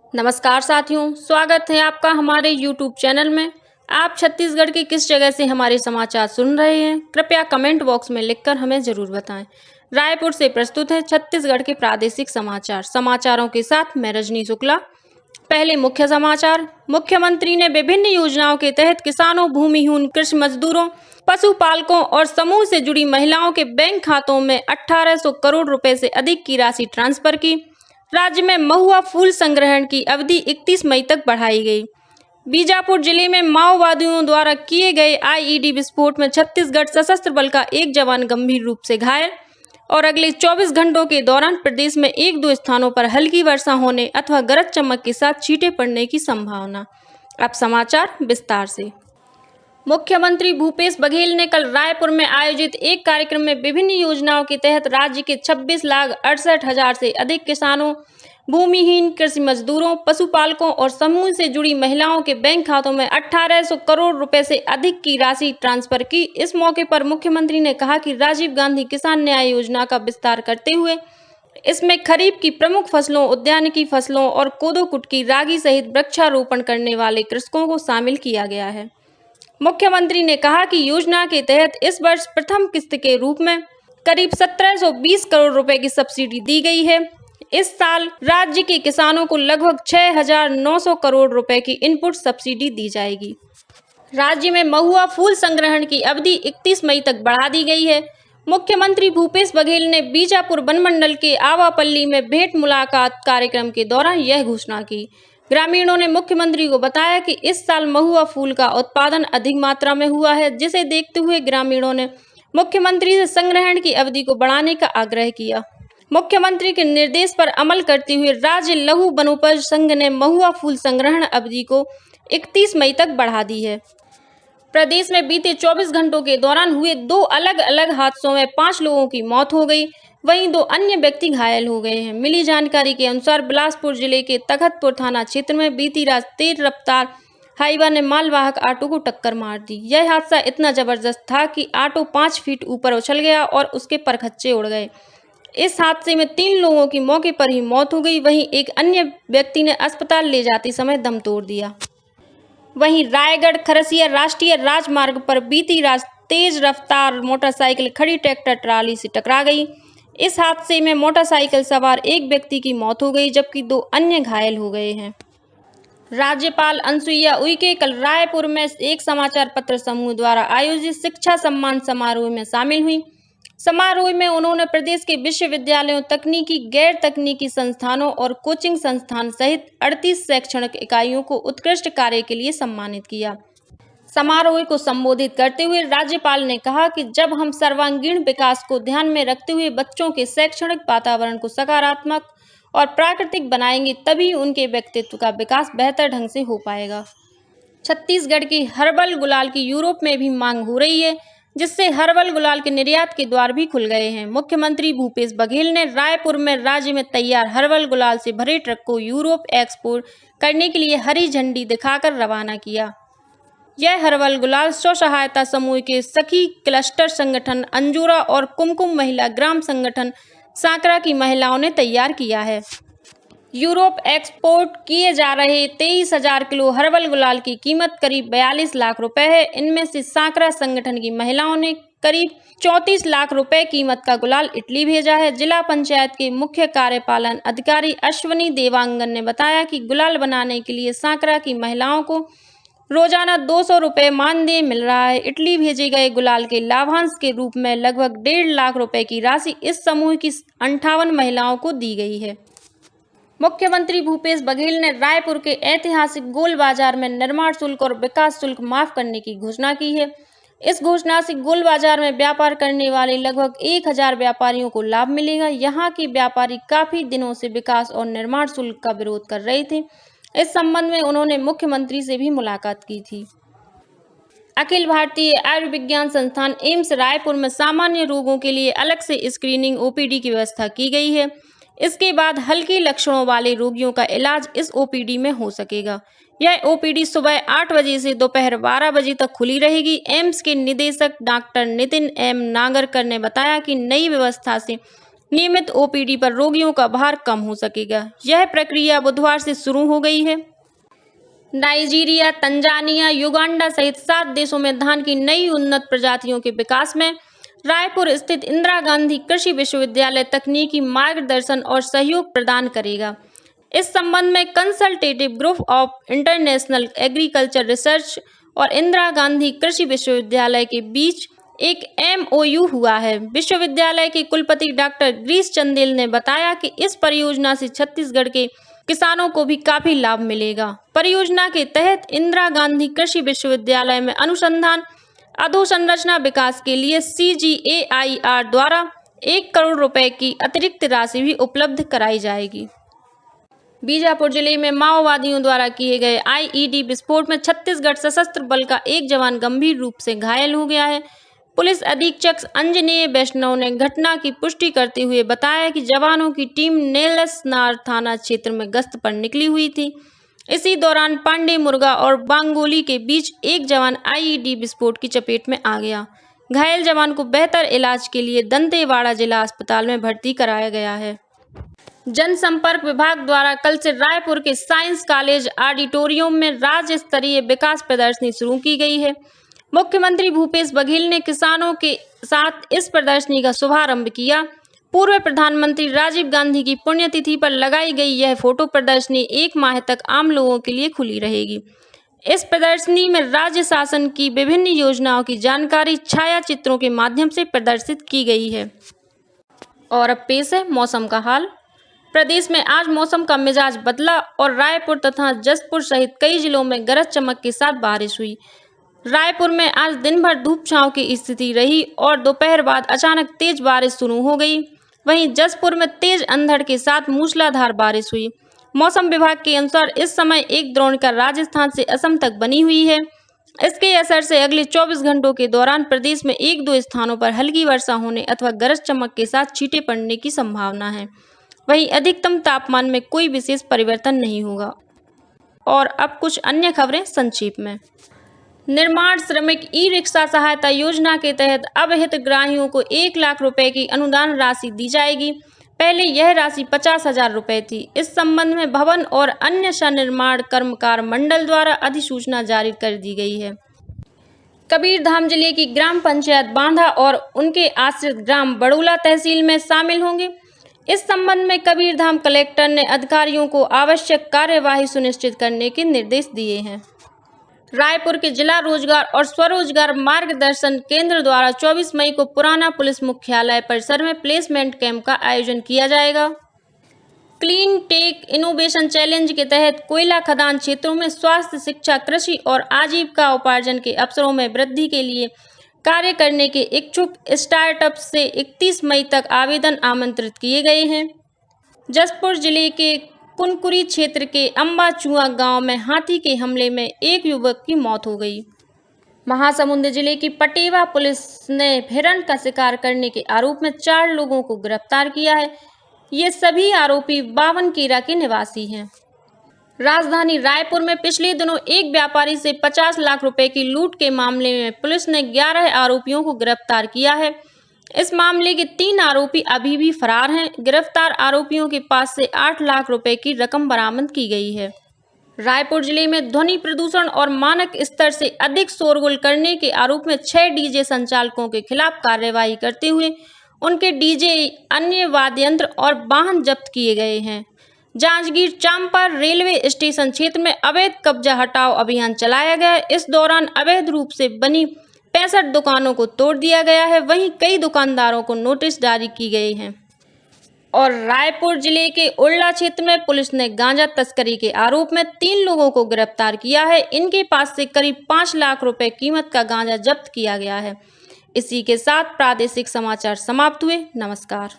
नमस्कार साथियों, स्वागत है आपका हमारे YouTube चैनल में। आप छत्तीसगढ़ के किस जगह से हमारे समाचार सुन रहे हैं, कृपया कमेंट बॉक्स में लिखकर हमें ज़रूर बताएं। रायपुर से प्रस्तुत है छत्तीसगढ़ के प्रादेशिक समाचार। समाचारों के साथ मैं रजनी शुक्ला। पहले मुख्य समाचार। मुख्यमंत्री ने विभिन्न योजनाओं के तहत किसानों, भूमिहीन कृषि मजदूरों, पशुपालकों और समूह से जुड़ी महिलाओं के बैंक खातों में 1800 करोड़ रुपए से अधिक की राशि ट्रांसफर की। राज्य में महुआ फूल संग्रहण की अवधि 31 मई तक बढ़ाई गई। बीजापुर जिले में माओवादियों द्वारा किए गए आईईडी विस्फोट में छत्तीसगढ़ सशस्त्र बल का एक जवान गंभीर रूप से घायल। और अगले 24 घंटों के दौरान प्रदेश में 1-2 स्थानों पर हल्की वर्षा होने अथवा गरज चमक के साथ छींटे पड़ने की संभावना। अब समाचार विस्तार से। मुख्यमंत्री भूपेश बघेल ने कल रायपुर में आयोजित एक कार्यक्रम में विभिन्न योजनाओं के तहत राज्य के 26,68,000 से अधिक किसानों, भूमिहीन कृषि मजदूरों, पशुपालकों और समूह से जुड़ी महिलाओं के बैंक खातों में 1800 करोड़ रुपए से अधिक की राशि ट्रांसफर की। इस मौके पर मुख्यमंत्री ने कहा कि राजीव गांधी किसान न्याय योजना का विस्तार करते हुए इसमें खरीफ की प्रमुख फसलों, उद्यानिकी फसलों और कोदो, कुटकी, रागी सहित वृक्षारोपण करने वाले कृषकों को शामिल किया गया है। मुख्यमंत्री ने कहा कि योजना के तहत इस वर्ष प्रथम किस्त के रूप में करीब 1720 करोड़ रुपए की सब्सिडी दी गई है। इस साल राज्य के किसानों को लगभग 6900 करोड़ रुपए की इनपुट सब्सिडी दी जाएगी। राज्य में महुआ फूल संग्रहण की अवधि 31 मई तक बढ़ा दी गई है। मुख्यमंत्री भूपेश बघेल ने बीजापुर वनमंडल के आवापल्ली में भेंट मुलाकात कार्यक्रम के दौरान यह घोषणा की। ग्रामीणों ने मुख्यमंत्री को बताया कि इस साल महुआ फूल का उत्पादन अधिक मात्रा में हुआ है, जिसे देखते हुए ग्रामीणों ने मुख्यमंत्री से संग्रहण की अवधि को बढ़ाने का आग्रह किया। मुख्यमंत्री के निर्देश पर अमल करते हुए राज्य लघु वनोपज संघ ने महुआ फूल संग्रहण अवधि को 31 मई तक बढ़ा दी है। प्रदेश में बीते 24 घंटों के दौरान हुए 2 अलग अलग हादसों में 5 लोगों की मौत हो गई, वहीं 2 अन्य व्यक्ति घायल हो गए हैं। मिली जानकारी के अनुसार बिलासपुर जिले के तखतपुर थाना क्षेत्र में बीती रात तेज रफ्तार हाईवा ने मालवाहक ऑटो को टक्कर मार दी। यह हादसा इतना जबरदस्त था कि ऑटो 5 फीट ऊपर उछल गया और उसके परखच्चे उड़ गए। इस हादसे में 3 लोगों की मौके पर ही मौत हो गई, वहीं एक अन्य व्यक्ति ने अस्पताल ले जाते समय दम तोड़ दिया। वहीं रायगढ़ खरसिया राष्ट्रीय राजमार्ग पर बीती रात तेज रफ्तार मोटरसाइकिल खड़ी ट्रैक्टर ट्राली से टकरा गई। इस हादसे में मोटरसाइकिल सवार एक व्यक्ति की मौत हो गई, जबकि 2 अन्य घायल हो गए हैं। राज्यपाल अनुसुईया उइके कल रायपुर में एक समाचार पत्र समूह द्वारा आयोजित शिक्षा सम्मान समारोह में शामिल हुई। समारोह में उन्होंने प्रदेश के विश्वविद्यालयों, तकनीकी, गैर तकनीकी संस्थानों और कोचिंग संस्थान सहित 38 शैक्षणिक इकाइयों को उत्कृष्ट कार्य के लिए सम्मानित किया। समारोह को संबोधित करते हुए राज्यपाल ने कहा कि जब हम सर्वांगीण विकास को ध्यान में रखते हुए बच्चों के शैक्षणिक वातावरण को सकारात्मक और प्राकृतिक बनाएंगे, तभी उनके व्यक्तित्व का विकास बेहतर ढंग से हो पाएगा। छत्तीसगढ़ की हर्बल गुलाल की यूरोप में भी मांग हो रही है, जिससे हर्बल गुलाल के निर्यात के द्वार भी खुल गए हैं। मुख्यमंत्री भूपेश बघेल ने रायपुर में राज्य में तैयार हर्बल गुलाल से भरे ट्रक को यूरोप एक्सपोर्ट करने के लिए हरी झंडी दिखाकर रवाना किया। यह हर्बल गुलाल स्व सहायता समूह के सखी क्लस्टर संगठन अंजोरा और कुमकुम महिला ग्राम संगठन सांकरा की महिलाओं ने तैयार किया है। यूरोप एक्सपोर्ट किए जा रहे 23,000 किलो हर्बल गुलाल की कीमत करीब 42 लाख रुपए है। इनमें से सांकरा संगठन की महिलाओं ने करीब 34 लाख रुपए कीमत का गुलाल इटली भेजा है। जिला पंचायत के मुख्य कार्यपालन अधिकारी अश्वनी देवांगन ने बताया कि गुलाल बनाने के लिए सांकरा की महिलाओं को रोजाना 200 रुपए मानदेय मिल रहा है। इटली भेजे गए गुलाल के लाभांश के रूप में लगभग 1.5 लाख रुपए की राशि इस समूह की 58 महिलाओं को दी गई है। मुख्यमंत्री भूपेश बघेल ने रायपुर के ऐतिहासिक गोल बाजार में निर्माण शुल्क और विकास शुल्क माफ करने की घोषणा की है। इस घोषणा से गोल बाजार में व्यापार करने वाले लगभग 1000 व्यापारियों को लाभ मिलेगा। यहाँ के व्यापारी काफी दिनों से विकास और निर्माण शुल्क का विरोध कर रहे थे। इस संबंध में उन्होंने मुख्यमंत्री से भी मुलाकात की थी। अखिल भारतीय आयुर्विज्ञान संस्थान एम्स रायपुर में सामान्य रोगों के लिए अलग से स्क्रीनिंग ओपीडी की व्यवस्था की गई है। इसके बाद हल्के लक्षणों वाले रोगियों का इलाज इस ओपीडी में हो सकेगा। यह ओपीडी सुबह 8 बजे से दोपहर 12 बजे तक खुली रहेगी। एम्स के निदेशक डॉक्टर नितिन एम नागरकर ने बताया कि नई व्यवस्था से नियमित ओपीडी पर रोगियों का भार कम हो सकेगा। यह प्रक्रिया बुधवार से शुरू हो गई है। नाइजीरिया, तंजानिया, युगांडा सहित 7 देशों में धान की नई उन्नत प्रजातियों के विकास में रायपुर स्थित इंदिरा गांधी कृषि विश्वविद्यालय तकनीकी मार्गदर्शन और सहयोग प्रदान करेगा। इस संबंध में consultative group of international agriculture research और इंदिरा गांधी कृषि विश्वविद्यालय के बीच एक MOU हुआ है। विश्वविद्यालय के कुलपति डॉक्टर गिरीश चंदेल ने बताया कि इस परियोजना से छत्तीसगढ़ के किसानों को भी काफी लाभ मिलेगा। परियोजना के तहत इंदिरा गांधी कृषि विश्वविद्यालय में अनुसंधान अधोसंरचना विकास के लिए CGAIR द्वारा 1 करोड़ रुपए की अतिरिक्त राशि भी उपलब्ध कराई जाएगी। बीजापुर जिले में माओवादियों द्वारा किए गए IED विस्फोट में छत्तीसगढ़ सशस्त्र बल का एक जवान गंभीर रूप से घायल हो गया है। पुलिस अधीक्षक अंजनेय वैष्णव ने घटना की पुष्टि करते हुए बताया कि जवानों की टीम नेलसनार थाना क्षेत्र में गश्त पर निकली हुई थी। इसी दौरान पांडे मुर्गा और बांगोली के बीच एक जवान IED विस्फोट की चपेट में आ गया। घायल जवान को बेहतर इलाज के लिए दंतेवाड़ा जिला अस्पताल में भर्ती कराया गया है। जनसंपर्क विभाग द्वारा कल से रायपुर के साइंस कॉलेज ऑडिटोरियम में राज्य स्तरीय विकास प्रदर्शनी शुरू की गई है। मुख्यमंत्री भूपेश बघेल ने किसानों के साथ इस प्रदर्शनी का शुभारंभ किया। पूर्व प्रधानमंत्री राजीव गांधी की पुण्यतिथि पर लगाई गई यह फोटो प्रदर्शनी 1 माह तक आम लोगों के लिए खुली रहेगी। इस प्रदर्शनी में राज्य शासन की विभिन्न योजनाओं की जानकारी छाया चित्रों के माध्यम से प्रदर्शित की गई है। और अब पेश है मौसम का हाल। प्रदेश में आज मौसम का मिजाज बदला और रायपुर तथा जसपुर सहित कई जिलों में गरज चमक के साथ बारिश हुई। रायपुर में आज दिन भर धूप छांव की स्थिति रही और दोपहर बाद अचानक तेज बारिश शुरू हो गई। वहीं जसपुर में तेज अंधड़ के साथ मूसलाधार बारिश हुई। मौसम विभाग के अनुसार इस समय एक द्रोणिका राजस्थान से असम तक बनी हुई है। इसके असर से अगले 24 घंटों के दौरान प्रदेश में 1-2 स्थानों पर हल्की वर्षा होने अथवा गरज चमक के साथ छींटे पड़ने की संभावना है। वहीं अधिकतम तापमान में कोई विशेष परिवर्तन नहीं होगा। और अब कुछ अन्य खबरें संक्षेप में। निर्माण श्रमिक ई-रिक्शा सहायता योजना के तहत अब हितग्राहियों को 1 लाख रुपए की अनुदान राशि दी जाएगी। पहले यह राशि 50,000 रुपए थी। इस संबंध में भवन और अन्य सनिर्माण कर्मकार मंडल द्वारा अधिसूचना जारी कर दी गई है। कबीरधाम जिले की ग्राम पंचायत बांधा और उनके आश्रित ग्राम बड़ोला तहसील में शामिल होंगे। इस संबंध में कबीरधाम कलेक्टर ने अधिकारियों को आवश्यक कार्यवाही सुनिश्चित करने के निर्देश दिए हैं। रायपुर के जिला रोजगार और स्वरोजगार मार्गदर्शन केंद्र द्वारा 24 मई को पुराना पुलिस मुख्यालय परिसर में प्लेसमेंट कैंप का आयोजन किया जाएगा। क्लीन टेक इनोवेशन चैलेंज के तहत कोयला खदान क्षेत्रों में स्वास्थ्य, शिक्षा, कृषि और आजीविका उपार्जन के अवसरों में वृद्धि के लिए कार्य करने के इच्छुक स्टार्टअप से 31 मई तक आवेदन आमंत्रित किए गए हैं। जसपुर जिले के कुनकुरी क्षेत्र के अम्बाचुआ गांव में हाथी के हमले में एक युवक की मौत हो गई। महासमुंद जिले की पटेवा पुलिस ने हिरण का शिकार करने के आरोप में 4 लोगों को गिरफ्तार किया है। ये सभी आरोपी बावनकेरा के निवासी हैं। राजधानी रायपुर में पिछले दिनों एक व्यापारी से 50 लाख रुपए की लूट के मामले में पुलिस ने 11 आरोपियों को गिरफ्तार किया है। इस मामले के 3 आरोपी अभी भी फरार हैं। गिरफ्तार आरोपियों के पास से 8 लाख रुपए की रकम बरामद की गई है। रायपुर जिले में ध्वनि प्रदूषण और मानक स्तर से अधिक शोरगुल करने के आरोप में 6 डीजे संचालकों के खिलाफ कार्रवाई करते हुए उनके डीजे, अन्य वाद्य यंत्र और वाहन जब्त किए गए हैं। जांजगीर चांपा रेलवे स्टेशन क्षेत्र में अवैध कब्जा हटाओ अभियान चलाया गया। इस दौरान अवैध रूप से बनी 65 दुकानों को तोड़ दिया गया है। वहीं कई दुकानदारों को नोटिस जारी की गई हैं। और रायपुर जिले के उल्ला क्षेत्र में पुलिस ने गांजा तस्करी के आरोप में 3 लोगों को गिरफ्तार किया है। इनके पास से करीब 5 लाख रुपए कीमत का गांजा जब्त किया गया है। इसी के साथ प्रादेशिक समाचार समाप्त हुए। नमस्कार।